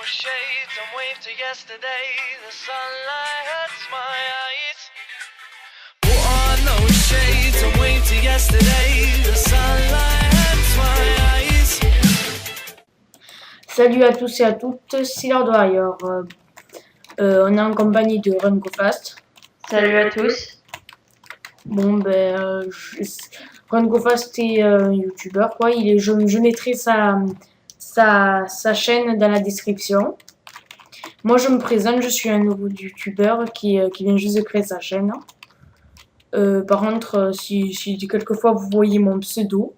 shades and wave to yesterday. The sunlight hurts my eyes. Put on those shades and wave to yesterday. The sunlight hurts my eyes. Salut à tous et à toutes, c'est Lord Warrior. On est en compagnie de Run Go Fast. Salut à tous. Bon, Run Go Fast est youtubeur, quoi. Je mettrai sa chaîne dans la description. Moi, je me présente, je suis un nouveau youtubeur qui vient juste de créer sa chaîne. Par contre, si quelquefois vous voyez mon pseudo,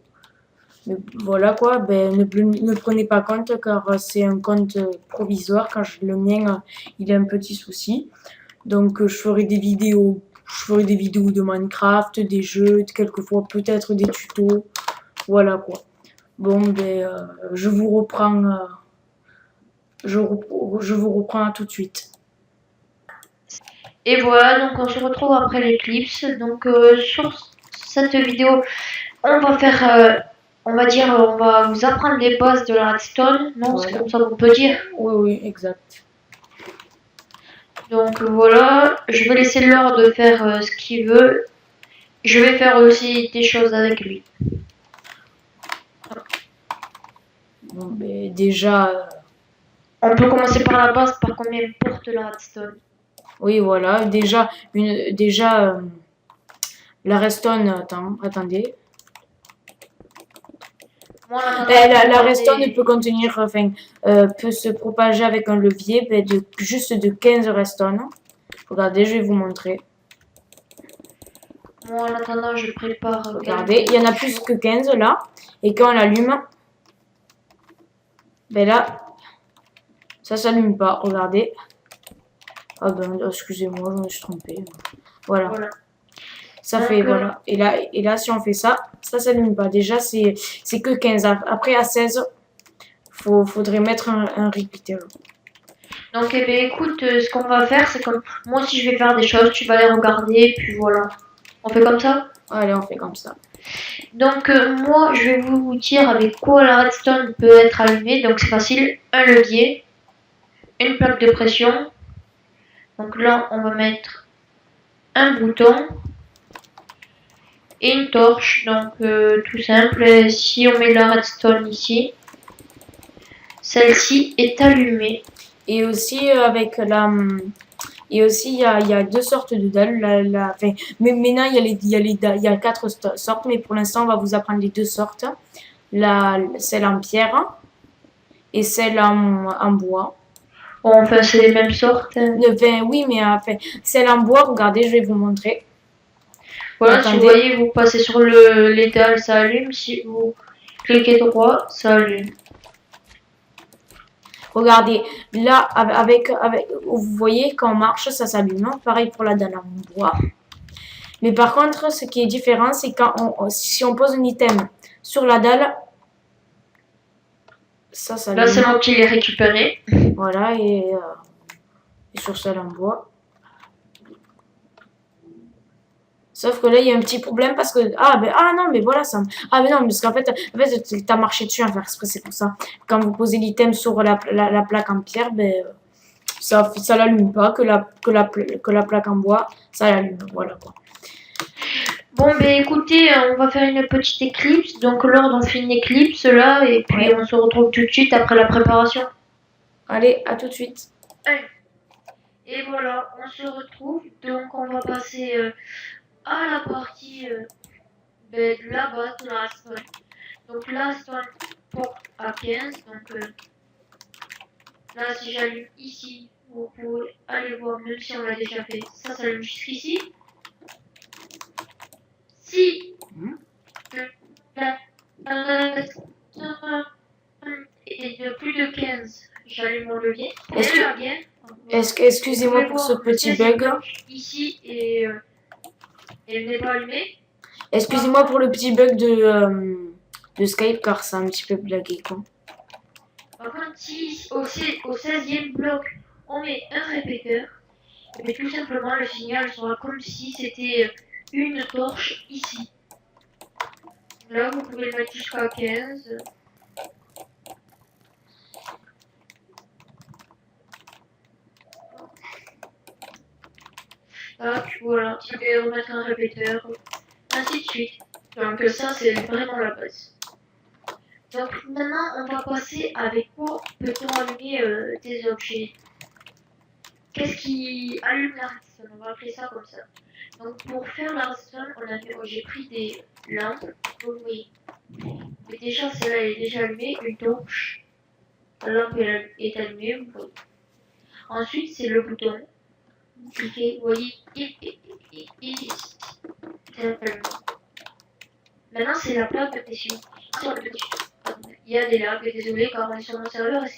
mais voilà quoi, ne prenez pas compte car c'est un compte provisoire. Quand le mien, il a un petit souci. Donc je ferai des vidéos de Minecraft, des jeux, quelquefois peut-être des tutos. Voilà quoi. Bon je vous reprends tout de suite. Et voilà, donc on se retrouve après l'éclipse. Donc sur cette vidéo, on va faire, on va vous apprendre les bases de la redstone. Non, Voilà. c'est comme ça qu'on peut dire. Oui, exact. Donc voilà, je vais laisser Laure de faire ce qu'il veut. Je vais faire aussi des choses avec lui. Bon, déjà... On peut commencer par la base, par combien porte la redstone. Oui, voilà. Déjà la redstone... Attendez. Moi, La redstone peut contenir... peut se propager avec un levier juste de 15 redstone. Regardez, je vais vous montrer. Moi, en attendant, je prépare... Regardez, il y en a plus que 15 là. Et quand on l'allume... là... Ça s'allume pas, regardez. Ah excusez-moi, je me suis trompée. Voilà. Ça fait, voilà. Et là, si on fait ça, ça s'allume pas. Déjà, c'est que 15. Après, à 16, faudrait mettre un repeater. Donc, écoute, ce qu'on va faire, c'est que moi aussi, je vais faire des choses, tu vas les regarder, puis voilà. On fait comme ça? Allez, on fait comme ça. Donc, moi, je vais vous dire avec quoi la redstone peut être allumée. Donc, c'est facile. Un levier, une plaque de pression. Donc là, on va mettre un bouton et une torche. Donc, tout simple. Et si on met la redstone ici, celle-ci est allumée. Et aussi, il y a deux sortes de dalles. Mais maintenant, il y a 4 sortes. Mais pour l'instant, on va vous apprendre les deux sortes. Celle en pierre et celle en bois. Enfin, c'est les mêmes sortes. Oui, mais celle en bois, regardez, je vais vous montrer. Voilà, si vous voyez, vous passez sur les dalles, ça allume. Si vous cliquez droit, ça allume. Regardez, là, vous voyez, quand on marche, ça s'allume. Pareil pour la dalle en bois. Mais par contre, ce qui est différent, c'est si on pose un item sur la dalle, ça s'allume. Là, c'est moi qui l'ai récupéré. Voilà, et sur celle en bois. Sauf que là, il y a un petit problème parce que... non, mais voilà, ça... Ah, mais non, parce qu'en fait t'as marché dessus à faire exprès, c'est pour ça. Quand vous posez l'item sur la plaque en pierre, ça l'allume pas, que la plaque en bois, ça l'allume, voilà quoi. Bon, écoutez, on va faire une petite éclipse. Donc, Lord, on fait une éclipse là, et puis on se retrouve tout de suite après la préparation. Allez, à tout de suite. Allez. Et voilà, on se retrouve. Donc, on va passer à la partie de la base de la redstone. Donc, la redstone porte à 15. Donc, là, si j'allume ici, vous pouvez aller voir, même si on l'a déjà fait, ça s'allume jusqu'ici. Si et de plus de 15, j'allume mon levier. Excusez-moi pour ce petit bug. Ici et elle n'est pas allumée. Excusez-moi pour le petit bug de Skype car c'est un petit peu blagué quoi. Par contre, si au 16e bloc on met un répéteur, et tout simplement le signal sera comme si c'était une torche ici. Là, vous pouvez le mettre jusqu'à 15. Tac, voilà, tu peux remettre un répéteur, ainsi de suite. Donc ça, c'est vraiment la base. Donc maintenant, on va passer avec quoi peut-on allumer des objets. Qu'est-ce qui allume la redstone? On va appeler ça comme ça. Donc pour faire la redstone, j'ai pris des lampes. Oui. Mais déjà, celle-là elle est déjà allumée, une torche. La lampe est allumée, vous voyez. Ensuite, c'est le bouton. Vous cliquez, vous voyez, maintenant, c'est la plaque de pression. Il y a des lags, désolé, car on est sur mon serveur et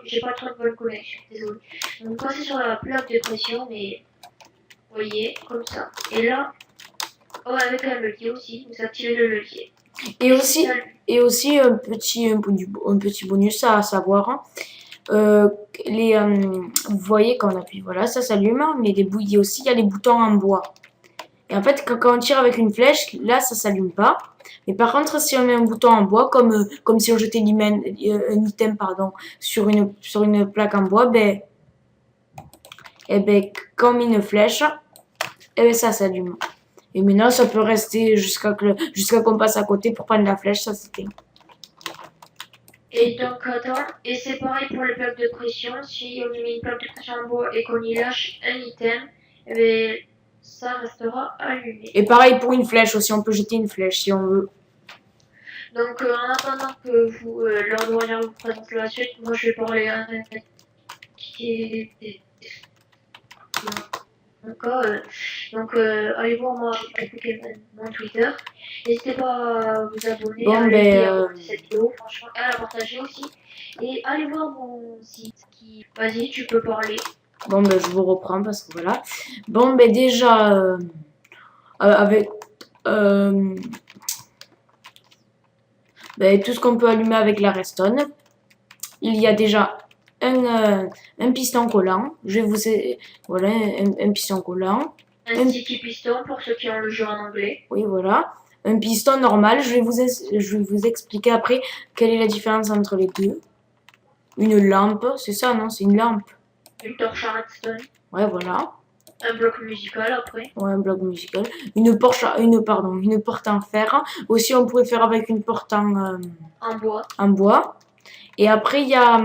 j'ai pas trop de bonne connexion, désolé. Donc, vous passez sur la plaque de pression, mais vous voyez, comme ça. Et là, avec un levier aussi, vous activez le levier. Et aussi un petit bonus à savoir. Vous voyez quand on appuie, voilà, ça s'allume, mais il y a les boutons en bois. Et en fait, quand on tire avec une flèche, là, ça s'allume pas. Mais par contre, si on met un bouton en bois, comme si on jetait un item sur une plaque en bois, comme une flèche, ça s'allume. Et maintenant, ça peut rester jusqu'à qu'on passe à côté pour prendre la flèche, ça s'éteint. Et donc, attends, et c'est pareil pour les plaques de pression. Si on met une plaque de pression en bois et qu'on y lâche un item, ça restera allumé. Et pareil pour une flèche aussi, on peut jeter une flèche si on veut. Donc, en attendant que Lord Warrior vous présente la suite, moi je vais parler à un donc, allez voir mon Twitter. N'hésitez pas à vous abonner, à liker cette vidéo, franchement, et à la partager aussi. Et allez voir mon site Vas-y, tu peux parler. Bon, je vous reprends parce que voilà. Bon, déjà, avec tout ce qu'on peut allumer avec la redstone, il y a déjà un piston collant. Voilà, un piston collant. Un sticky piston pour ceux qui ont le jeu en anglais. Oui, voilà. Un piston normal. Je vais vous expliquer après quelle est la différence entre les deux. Une lampe, c'est ça, non? C'est une lampe. Une torche à redstone. Ouais, voilà. Un bloc musical après. Ouais, un bloc musical. Une porte en fer. Aussi, on pourrait faire avec une porte en bois. Et après, il y a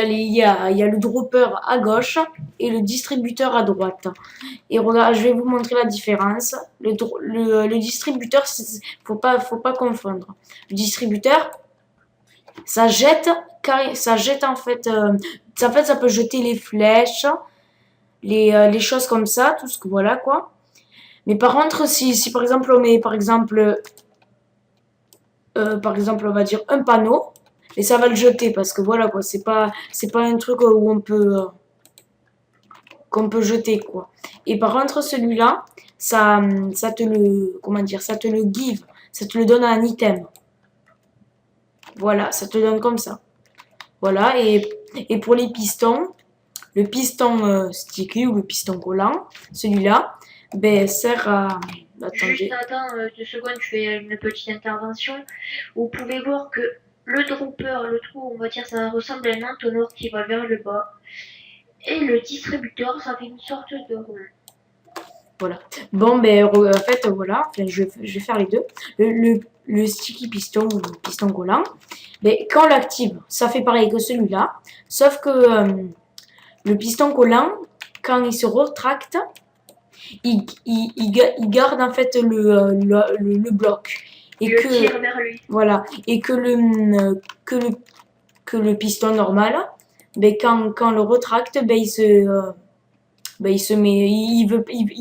le dropper à gauche et le distributeur à droite. Et regarde, je vais vous montrer la différence. Le distributeur, faut pas confondre. Le distributeur, ça jette en fait, ça peut jeter les flèches, les choses comme ça, tout ce que voilà quoi. Mais par contre, si par exemple on met par exemple on va dire un panneau, et ça va le jeter parce que voilà quoi, c'est pas un truc où qu'on peut jeter quoi. Et par contre celui-là, ça te le give, ça te le donne à un item. Voilà, ça te donne comme ça. Voilà, et pour les pistons, le piston sticky ou le piston collant, celui-là, sert à... Attendez. Juste attends 2 secondes, je fais une petite intervention. Vous pouvez voir que le dropper, le trou, on va dire, ça ressemble à un entonnoir qui va vers le bas. Et le distributeur, ça fait une sorte de rôle. Voilà. Bon, en fait, voilà, je vais faire les deux. Le sticky piston ou le piston collant, quand on l'active, ça fait pareil que celui-là, sauf que le piston collant, quand il se retracte, il garde en fait le bloc. Et que tire vers lui. Voilà. Et que le piston normal, quand on le retracte, il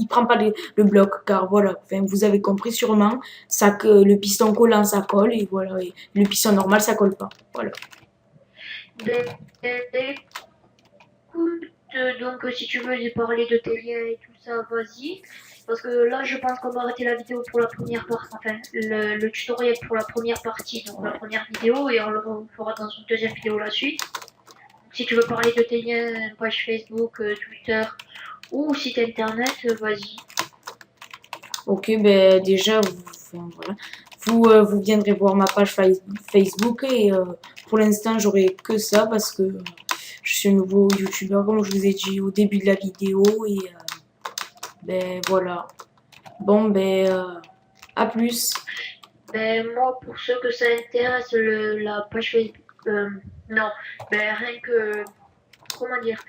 prend pas le bloc, car voilà, vous avez compris sûrement, que le piston collant ça colle et voilà, et le piston normal ça colle pas, voilà. Donc si tu veux parler de tes liens et tout ça, vas-y. Parce que là, je pense qu'on va arrêter la vidéo pour la première partie, enfin le tutoriel pour la première partie, donc la première vidéo, et on le fera dans une deuxième vidéo la suite. Si tu veux parler de tes liens, page Facebook, Twitter ou site internet, vas-y. Ok, déjà, vous viendrez voir ma page Facebook et pour l'instant, j'aurai que ça parce que Je suis un nouveau youtubeur, comme je vous ai dit au début de la vidéo. Et ben voilà. Bon, ben à plus. Ben, moi, pour ceux que ça intéresse, la page Facebook, non, ben, rien que, comment dire,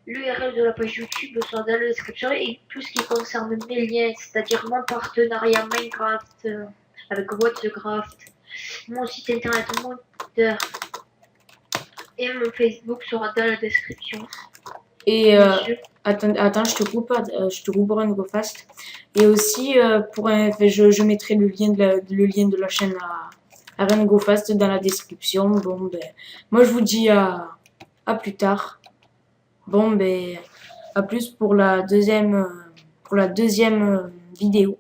l'URL de la page YouTube sera dans la description et tout ce qui concerne mes liens, c'est-à-dire mon partenariat Minecraft avec What'sCraft, mon site internet, mon Twitter et mon Facebook sera dans la description. Et Bien sûr. attends, je te coupe Run Go Fast. Et aussi, je mettrai le lien de la chaîne à Run Go Fast dans la description. Bon, ben, moi je vous dis à plus tard. Bon, ben, à plus pour la deuxième vidéo.